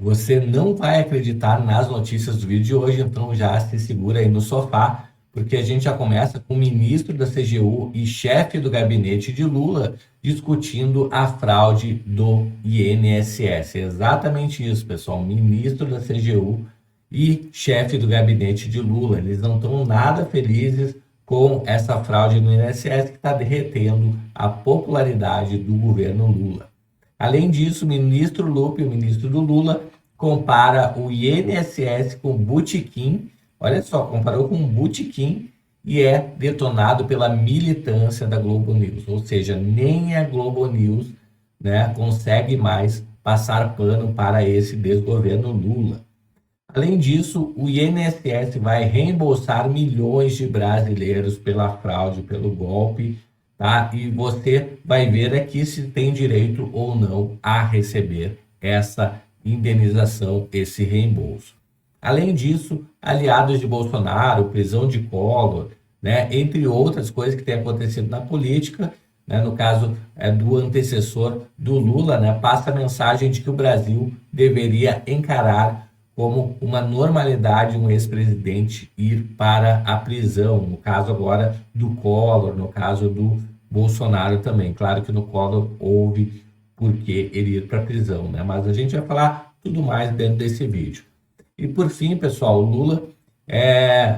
Você não vai acreditar nas notícias do vídeo de hoje, então já se segura aí no sofá, porque a gente já começa com o ministro da CGU e chefe do gabinete de Lula discutindo a fraude do INSS. É exatamente isso, pessoal. Ministro da CGU e chefe do gabinete de Lula. Eles não estão nada felizes com essa fraude no INSS que está derretendo a popularidade do governo Lula. Além disso, o ministro Lupe, o ministro do Lula, compara o INSS com o botequim. Olha só, comparou com um botequim e é detonado pela militância da Globo News. Ou seja, nem a Globo News, né, consegue mais passar pano para esse desgoverno Lula. Além disso, o INSS vai reembolsar milhões de brasileiros pela fraude, pelo golpe, tá? E você vai ver aqui se tem direito ou não a receber essa indenização, esse reembolso. Além disso, aliados de Bolsonaro, prisão de Collor, né, entre outras coisas que têm acontecido na política, né, no caso do antecessor do Lula, né, passa a mensagem de que o Brasil deveria encarar como uma normalidade um ex-presidente ir para a prisão, no caso agora do Collor, no caso do Bolsonaro também. Claro que no Collor houve porque ele ir para a prisão, né? Mas a gente vai falar tudo mais dentro desse vídeo. E por fim, pessoal, o Lula,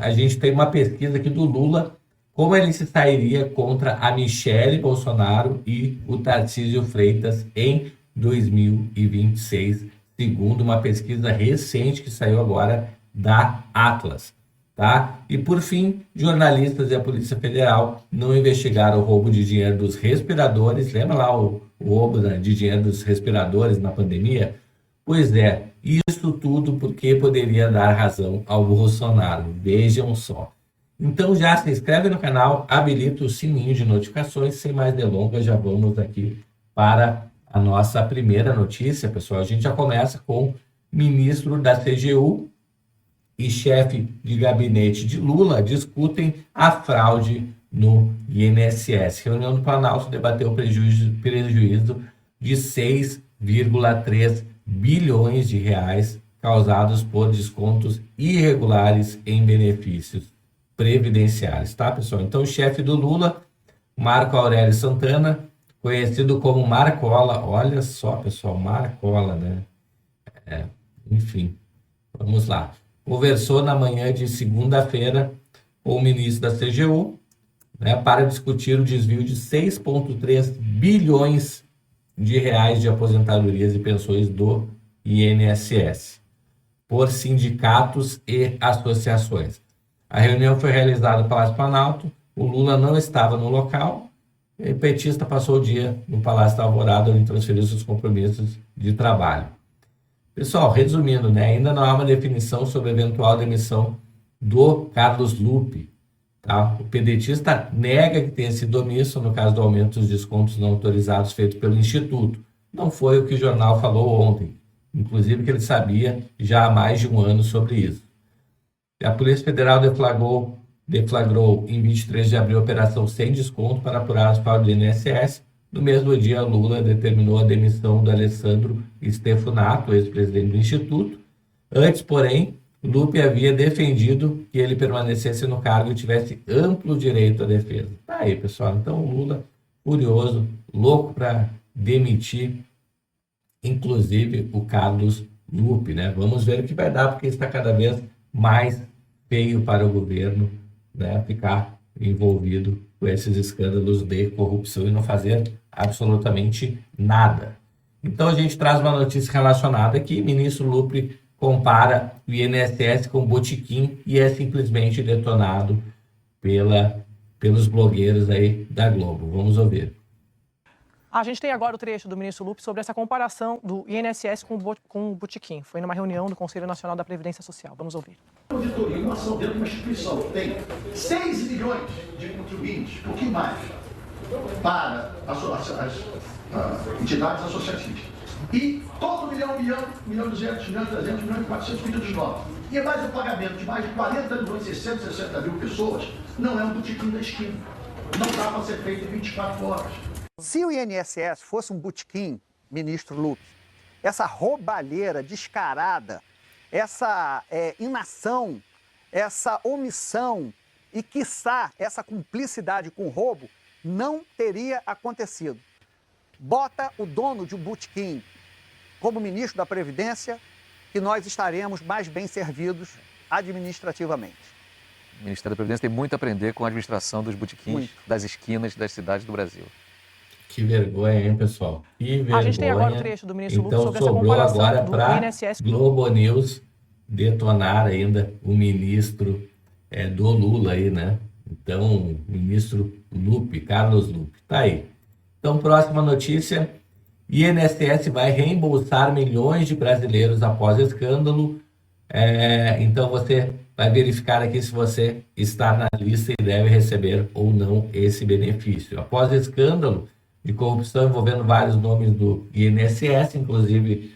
a gente tem uma pesquisa aqui do Lula, como ele se sairia contra a Michele Bolsonaro e o Tarcísio Freitas em 2026, segundo uma pesquisa recente que saiu agora da Atlas, tá? E por fim, jornalistas e a Polícia Federal não investigaram o roubo de dinheiro dos respiradores. Lembra lá o roubo, né, de dinheiro dos respiradores na pandemia? Pois é, isso tudo porque poderia dar razão ao Bolsonaro. Vejam só. Então já se inscreve no canal, habilita o sininho de notificações. Sem mais delongas, já vamos aqui para a nossa primeira notícia, pessoal. A gente já começa com o ministro da CGU e chefe de gabinete de Lula discutem a fraude no INSS. Reunião do Planalto debateu o prejuízo de 6,3 bilhões de reais causados por descontos irregulares em benefícios previdenciários, tá, pessoal? Então, o chefe do Lula, Marco Aurélio Santana, conhecido como Marcola, olha só, pessoal, Marcola, né? Enfim, vamos lá. Conversou na manhã de segunda-feira com o ministro da CGU, né, para discutir o desvio de 6,3 bilhões de reais de aposentadorias e pensões do INSS por sindicatos e associações. A reunião foi realizada no Palácio Planalto, o Lula não estava no local, e o petista passou o dia no Palácio da Alvorada, onde transferiu seus compromissos de trabalho. Pessoal, resumindo, né, ainda não há uma definição sobre a eventual demissão do Carlos Lupe. Tá? O pedetista nega que tenha sido omisso no caso do aumento dos descontos não autorizados feito pelo Instituto. Não foi o que o jornal falou ontem. Inclusive que ele sabia já há mais de um ano sobre isso. A Polícia Federal deflagrou em 23 de abril a operação sem desconto para apurar as fraudes do INSS. No mesmo dia, Lula determinou a demissão do Alessandro Stefanato, ex-presidente do Instituto. Antes, porém, Lupe havia defendido que ele permanecesse no cargo e tivesse amplo direito à defesa. Tá aí, pessoal. Então, o Lula, furioso, louco para demitir, inclusive, o Carlos Lupe, né? Vamos ver o que vai dar, porque está cada vez mais feio para o governo, né, ficar envolvido com esses escândalos de corrupção e não fazer absolutamente nada. Então, a gente traz uma notícia relacionada aqui. Ministro Lupe compara o INSS com botequim e é simplesmente detonado pelos blogueiros aí da Globo. Vamos ouvir. A gente tem agora o trecho do ministro Lupe sobre essa comparação do INSS com o botequim. Foi numa reunião do Conselho Nacional da Previdência Social. Vamos ouvir. Auditoria, uma ação dentro de uma instituição que tem 6 milhões de contribuintes, um pouquinho mais, para as entidades associativas. E todo milhão, 200, milhão 300, milhão 400 pedidos novos. E mais o pagamento de mais de 40 milhões, 660 mil pessoas, não é um botequim da esquina. Não dá para ser feito em 24 horas. Se o INSS fosse um botequim, ministro Lupe, essa roubalheira descarada, essa inação, essa omissão e, quiçá, essa cumplicidade com o roubo não teria acontecido. Bota o dono de um botequim como ministro da Previdência, que nós estaremos mais bem servidos administrativamente. O Ministério da Previdência tem muito a aprender com a administração dos botequins das esquinas das cidades do Brasil. Que vergonha, hein, pessoal? Que vergonha. A gente tem agora o trecho do ministro Lula sobre essa sobrou comparação agora do para INSS. Globo News detonar ainda o ministro do Lula aí, né? Então, ministro Lupe, Carlos Lupe. Tá aí. Então, próxima notícia. INSS vai reembolsar milhões de brasileiros após escândalo. Então, você vai verificar aqui se você está na lista e deve receber ou não esse benefício. Após escândalo de corrupção envolvendo vários nomes do INSS, inclusive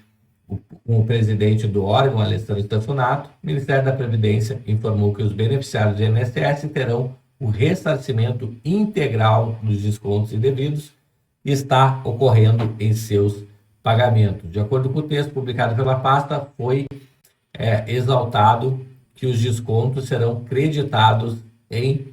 o presidente do órgão, Alessandro Stefanato, o Ministério da Previdência informou que os beneficiários do INSS terão o ressarcimento integral dos descontos indevidos que está ocorrendo em seus pagamentos. De acordo com o texto publicado pela pasta, foi exaltado que os descontos serão creditados em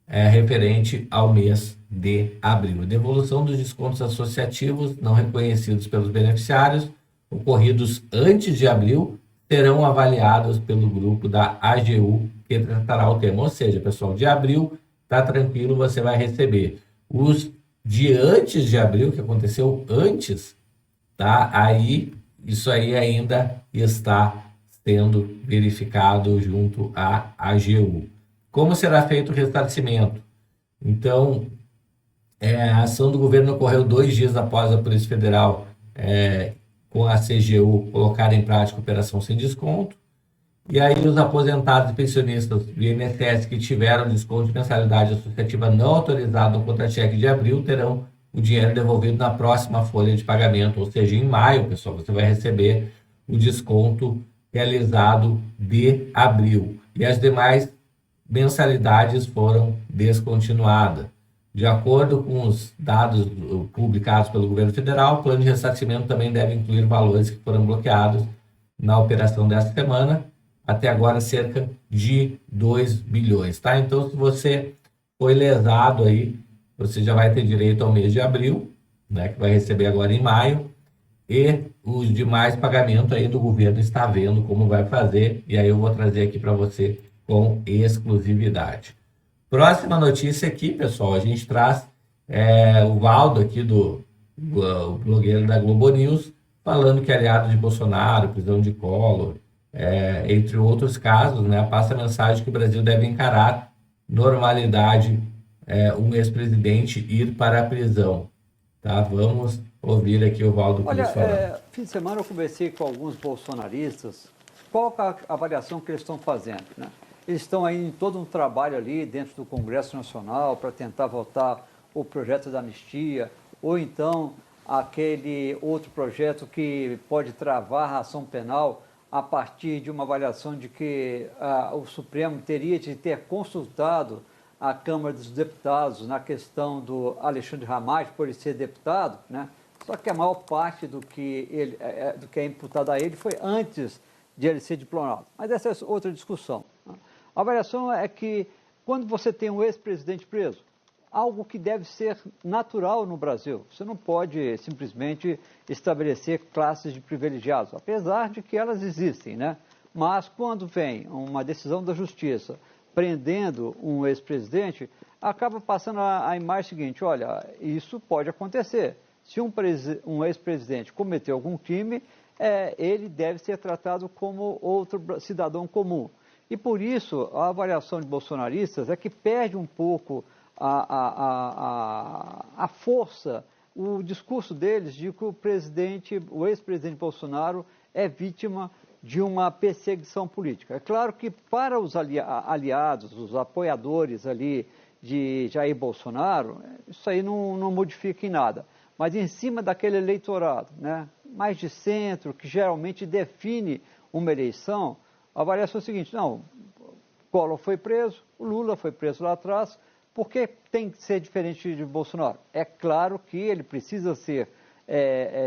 referente ao mês de abril. A devolução dos descontos associativos não reconhecidos pelos beneficiários, ocorridos antes de abril, serão avaliados pelo grupo da AGU, que tratará o tema. Ou seja, pessoal, de abril, tá tranquilo, você vai receber. Os de antes de abril, que aconteceu antes, tá? Aí, isso aí ainda está sendo verificado junto à AGU. Como será feito o ressarcimento? Então, a ação do governo ocorreu 2 dias após a Polícia Federal, com a CGU, colocar em prática a operação sem desconto. E aí os aposentados e pensionistas do INSS que tiveram desconto de mensalidade associativa não autorizado no contra-cheque de abril terão o dinheiro devolvido na próxima folha de pagamento, ou seja, em maio, pessoal, você vai receber o desconto realizado de abril. E as demais mensalidades foram descontinuadas. De acordo com os dados publicados pelo governo federal, o plano de ressarcimento também deve incluir valores que foram bloqueados na operação desta semana, até agora cerca de 2 bilhões, tá? Então, se você foi lesado aí, você já vai ter direito ao mês de abril, né, que vai receber agora em maio, e os demais pagamentos aí do governo está vendo como vai fazer, e aí eu vou trazer aqui para você com exclusividade. Próxima notícia aqui, pessoal, a gente traz o Valdo aqui o blogueiro da Globo News, falando que aliado de Bolsonaro, prisão de Collor, entre outros casos, né, passa a mensagem que o Brasil deve encarar normalidade um ex-presidente ir para a prisão. Tá? Vamos ouvir aqui o Valdo Cruz falando. Fim de semana eu conversei com alguns bolsonaristas. Qual a avaliação que eles estão fazendo, né? Eles estão aí em todo um trabalho ali dentro do Congresso Nacional para tentar votar o projeto da anistia, ou então aquele outro projeto que pode travar a ação penal a partir de uma avaliação de que o Supremo teria de ter consultado a Câmara dos Deputados na questão do Alexandre Ramagem por ele ser deputado, né? Só que a maior parte do que é imputado a ele foi antes de ele ser diplomado. Mas essa é outra discussão, né? A avaliação é que quando você tem um ex-presidente preso, algo que deve ser natural no Brasil, você não pode simplesmente estabelecer classes de privilegiados, apesar de que elas existem, né? Mas quando vem uma decisão da Justiça prendendo um ex-presidente, acaba passando a imagem seguinte: olha, isso pode acontecer. Se um ex-presidente cometeu algum crime, ele deve ser tratado como outro cidadão comum. E por isso, a avaliação de bolsonaristas é que perde um pouco a força, o discurso deles de que o ex-presidente Bolsonaro é vítima de uma perseguição política. É claro que para os aliados, os apoiadores ali de Jair Bolsonaro, isso aí não modifica em nada. Mas em cima daquele eleitorado, né, mais de centro, que geralmente define uma eleição, a avaliação é a seguinte: não, Collor foi preso, o Lula foi preso lá atrás, por que tem que ser diferente de Bolsonaro? É claro que ele precisa ser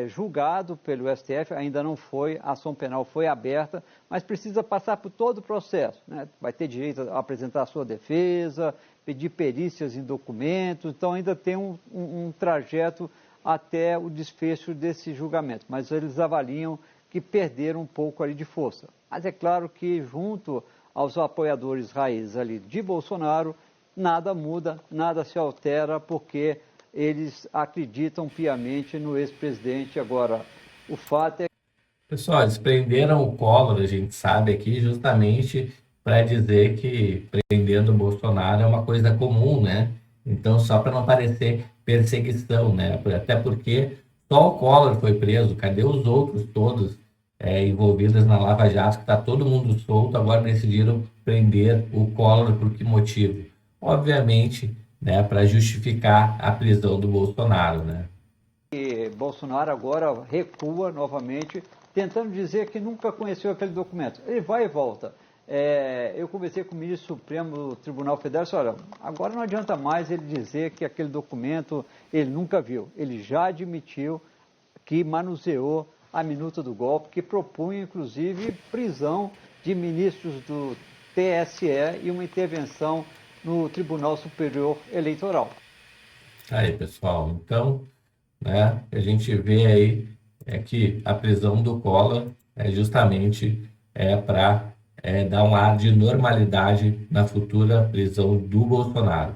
julgado pelo STF, ainda não foi, a ação penal foi aberta, mas precisa passar por todo o processo, né? Vai ter direito a apresentar a sua defesa, pedir perícias em documentos, então ainda tem um trajeto até o desfecho desse julgamento, mas eles avaliam que perderam um pouco ali de força. Mas é claro que junto aos apoiadores raízes ali de Bolsonaro, nada muda, nada se altera, porque eles acreditam piamente no ex-presidente. Agora, o fato é... Pessoal, eles prenderam o Collor, a gente sabe aqui, justamente para dizer que prendendo o Bolsonaro é uma coisa comum, né? Então, só para não parecer perseguição, né? Até porque só o Collor foi preso, cadê os outros todos envolvidos na Lava Jato, que está todo mundo solto, agora decidiram prender o Collor por que motivo? Obviamente, né, para justificar a prisão do Bolsonaro, né? E Bolsonaro agora recua novamente, tentando dizer que nunca conheceu aquele documento. Ele vai e volta. Eu conversei com o ministro Supremo do Tribunal Federal e disse, olha, agora não adianta mais ele dizer que aquele documento ele nunca viu. Ele já admitiu que manuseou a minuta do golpe, que propunha, inclusive, prisão de ministros do TSE e uma intervenção no Tribunal Superior Eleitoral. Aí, pessoal, então, né, a gente vê aí que a prisão do Collor justamente para dar um ar de normalidade na futura prisão do Bolsonaro.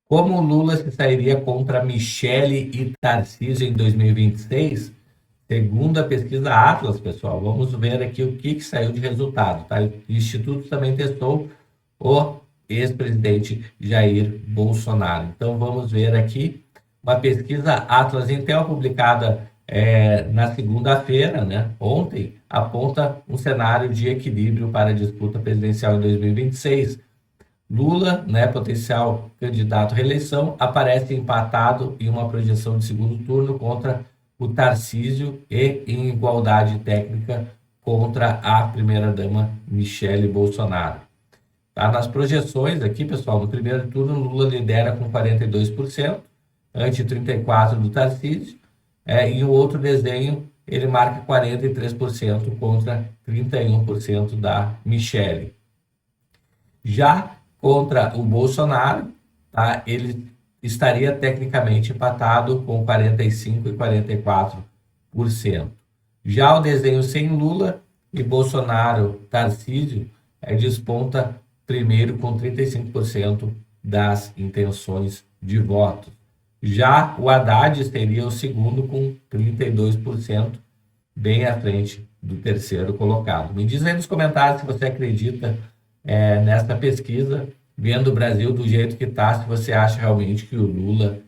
Como Lula se sairia contra Michele e Tarcísio em 2026? Segundo a pesquisa Atlas, pessoal, vamos ver aqui o que saiu de resultado. Tá? O Instituto também testou o ex-presidente Jair Bolsonaro. Então, vamos ver aqui uma pesquisa Atlas Intel publicada na segunda-feira, né, ontem, aponta um cenário de equilíbrio para a disputa presidencial em 2026. Lula, né, potencial candidato à reeleição, aparece empatado em uma projeção de segundo turno contra o Tarcísio e em igualdade técnica contra a primeira-dama Michele Bolsonaro. Tá? Nas projeções aqui, pessoal, no primeiro turno, Lula lidera com 42%, ante 34% do Tarcísio, e o outro desenho, ele marca 43% contra 31% da Michele. Já contra o Bolsonaro, tá? Ele estaria tecnicamente empatado com 45% e 44%. Já o desenho sem Lula e Bolsonaro, Tarcísio, desponta primeiro com 35% das intenções de voto. Já o Haddad seria o segundo com 32%, bem à frente do terceiro colocado. Me diz aí nos comentários se você acredita nessa pesquisa, vendo o Brasil do jeito que está, se você acha realmente que o Lula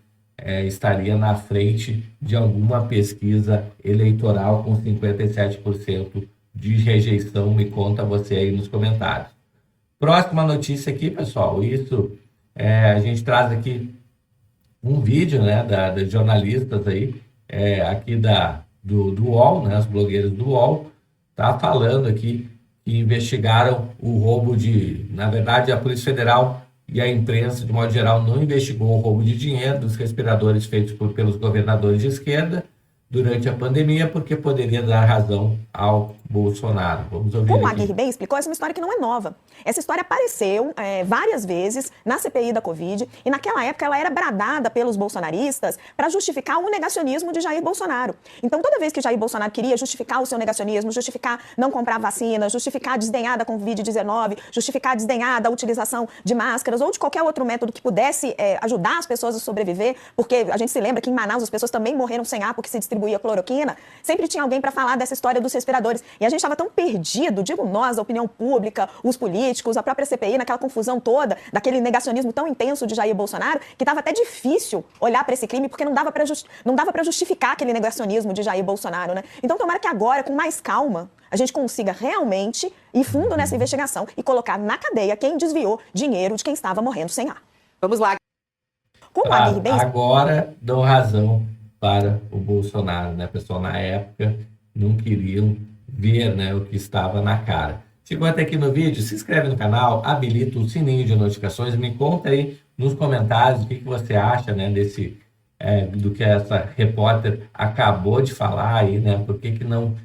estaria na frente de alguma pesquisa eleitoral com 57% de rejeição. Me conta você aí nos comentários. Próxima notícia aqui, pessoal, isso a gente traz aqui um vídeo, né, das jornalistas aí, aqui do UOL, né, as blogueiras do UOL, tá falando aqui que investigaram o roubo na verdade, a Polícia Federal e a imprensa, de modo geral, não investigou o roubo de dinheiro dos respiradores feitos pelos governadores de esquerda durante a pandemia, porque poderia dar razão ao Bolsonaro. Vamos ouvir Como a aqui. Aguirre bem explicou, essa é uma história que não é nova. Essa história apareceu várias vezes na CPI da Covid e naquela época ela era bradada pelos bolsonaristas para justificar o negacionismo de Jair Bolsonaro. Então toda vez que Jair Bolsonaro queria justificar o seu negacionismo, justificar não comprar vacina, justificar desdenhar da Covid-19, justificar desdenhar da utilização de máscaras ou de qualquer outro método que pudesse ajudar as pessoas a sobreviver, porque a gente se lembra que em Manaus as pessoas também morreram sem ar porque se distribuía cloroquina, sempre tinha alguém para falar dessa história dos respiradores. E a gente estava tão perdido, digo nós, a opinião pública, os políticos, a própria CPI, naquela confusão toda, daquele negacionismo tão intenso de Jair Bolsonaro, que estava até difícil olhar para esse crime, porque não dava para justificar aquele negacionismo de Jair Bolsonaro, né? Então, tomara que agora, com mais calma, a gente consiga realmente ir fundo nessa investigação e colocar na cadeia quem desviou dinheiro de quem estava morrendo sem ar. Vamos lá. Como a Aguirre bem... Agora dão razão para o Bolsonaro, né, pessoal? Na época não queriam ver, né, o que estava na cara. Chegou até aqui no vídeo, se inscreve no canal, habilita o sininho de notificações, me conta aí nos comentários o que você acha, né, desse do que essa repórter acabou de falar aí, né? Por que não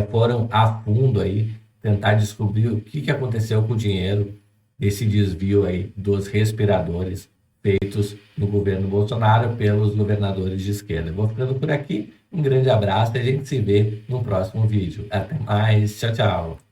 foram a fundo aí tentar descobrir o que aconteceu com o dinheiro desse desvio aí dos respiradores feitos no governo Bolsonaro pelos governadores de esquerda. Vou ficando por aqui, um grande abraço e a gente se vê no próximo vídeo. Até mais, tchau, tchau.